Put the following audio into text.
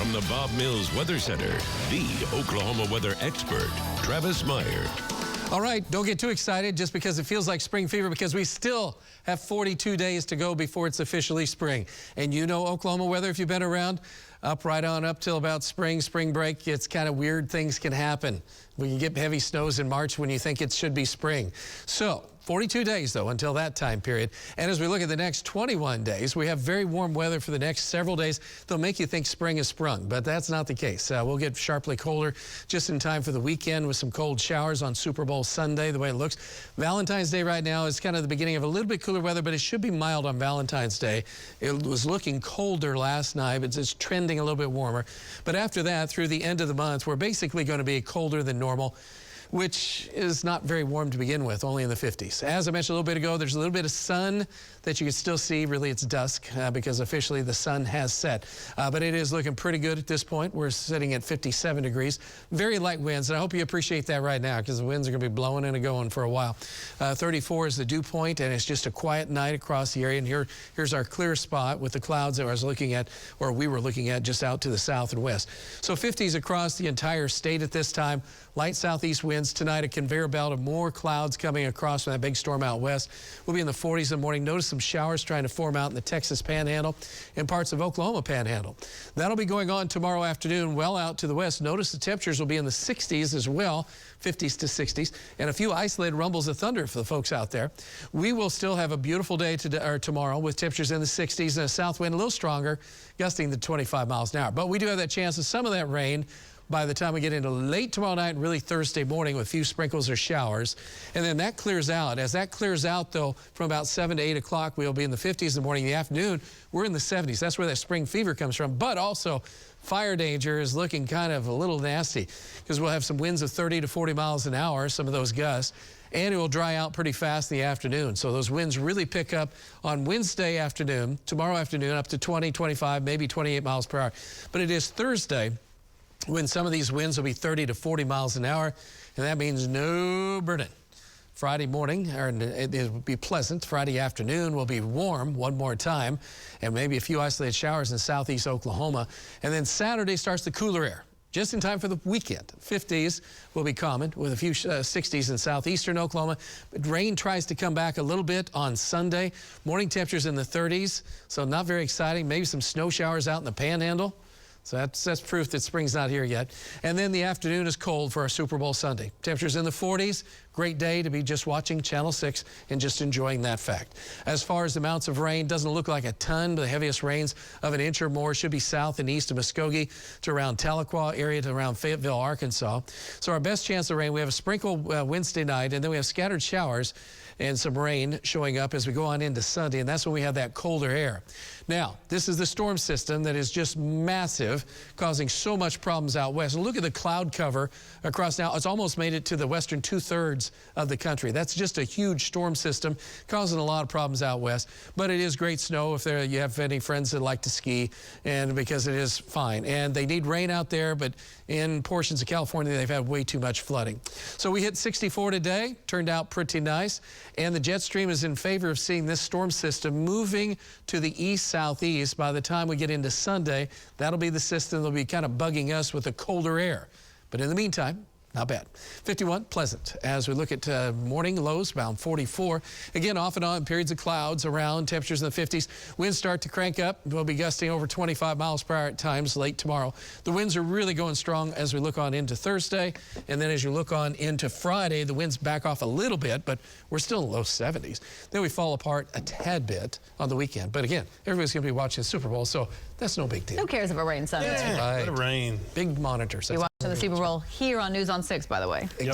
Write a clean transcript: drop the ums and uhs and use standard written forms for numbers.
From the Bob Mills Weather Center, the Oklahoma weather expert, Travis Meyer. All right, don't get too excited just because it feels like spring fever, because we still have 42 days to go before it's officially spring. And you know Oklahoma weather, if you've been around, right on up till about spring break, it's kind of weird. Things can happen. We can get heavy snows in March when you think it should be spring. So 42 days, though, until that time period. And as we look at the next 21 days, we have very warm weather for the next several days. They'll make you think spring has sprung, but that's not the case. We'll get sharply colder just in time for the weekend with some cold showers on Super Bowl Sunday, the way it looks. Valentine's Day right now is kind of the beginning of a little bit cooler weather, but it should be mild on Valentine's Day. It was looking colder last night, but it's trending a little bit warmer. But after that, through the end of the month, we're basically going to be colder than normal, which is not very warm to begin with, only in the 50s. As I mentioned a little bit ago, there's a little bit of sun that you can still see. Really, it's dusk because officially the sun has set. But it is looking pretty good at this point. We're sitting at 57 degrees. Very light winds, and I hope you appreciate that right now because the winds are going to be blowing and going for a while. 34 is the dew point, and it's just a quiet night across the area. And here's our clear spot with the clouds that I was looking at, or we were looking at, just out to the south and west. So 50s across the entire state at this time. Light southeast winds tonight, a conveyor belt of more clouds coming across from that big storm out west. We'll be in the 40s in the morning. Notice some showers trying to form out in the Texas Panhandle and parts of Oklahoma Panhandle. That'll be going on tomorrow afternoon, well out to the west. Notice the temperatures will be in the 60s as well, 50s to 60s, and a few isolated rumbles of thunder for the folks out there. We will still have a beautiful day tomorrow with temperatures in the 60s and a south wind a little stronger, gusting to 25 miles an hour. But we do have that chance of some of that rain by the time we get into late tomorrow night and really Thursday morning with a few sprinkles or showers. And then that clears out. As that clears out, though, from about 7 to 8 o'clock, we'll be in the 50s in the morning. In the afternoon, we're in the 70s. That's where that spring fever comes from. But also, fire danger is looking kind of a little nasty because we'll have some winds of 30 to 40 miles an hour, some of those gusts, and it will dry out pretty fast in the afternoon. So those winds really pick up on Wednesday afternoon, tomorrow afternoon, up to 20, 25, maybe 28 miles per hour. But it is Thursday when some of these winds will be 30 to 40 miles an hour, and that means no burning. Friday morning, it will be pleasant. Friday afternoon will be warm one more time, and maybe a few isolated showers in southeast Oklahoma. And then Saturday starts the cooler air, just in time for the weekend. 50s will be common with a few 60s in southeastern Oklahoma. But rain tries to come back a little bit on Sunday. Morning temperatures in the 30s, so not very exciting. Maybe some snow showers out in the Panhandle. So that's proof that spring's not here yet. And then the afternoon is cold for our Super Bowl Sunday. Temperatures in the 40s. Great day to be just watching Channel 6 and just enjoying that fact. As far as amounts of rain, doesn't look like a ton, but the heaviest rains of an inch or more should be south and east of Muskogee to around Tahlequah area to around Fayetteville, Arkansas. So our best chance of rain, we have a sprinkle Wednesday night, and then we have scattered showers and some rain showing up as we go on into Sunday, and that's when we have that colder air. Now, this is the storm system that is just massive, causing so much problems out west. And look at the cloud cover across now. It's almost made it to the western two-thirds of the country. That's just a huge storm system causing a lot of problems out west. But it is great snow if you have any friends that like to ski, and because it is fine. And they need rain out there, but in portions of California, they've had way too much flooding. So we hit 64 today, turned out pretty nice. And the jet stream is in favor of seeing this storm system moving to the east-southeast. By the time we get into Sunday, that'll be the system that'll be kind of bugging us with the colder air. But in the meantime, not bad. 51, pleasant. As we look at morning lows, around 44. Again, off and on, periods of clouds around, temperatures in the 50s. Winds start to crank up. We'll be gusting over 25 miles per hour at times late tomorrow. The winds are really going strong as we look on into Thursday. And then as you look on into Friday, the winds back off a little bit, but we're still in the low 70s. Then we fall apart a tad bit on the weekend. But again, everybody's going to be watching the Super Bowl, so that's no big deal. Who cares if it rains Sunday? That's right. Let it rain. Big monitors. You're watching the Super Bowl here on News on 6, by the way.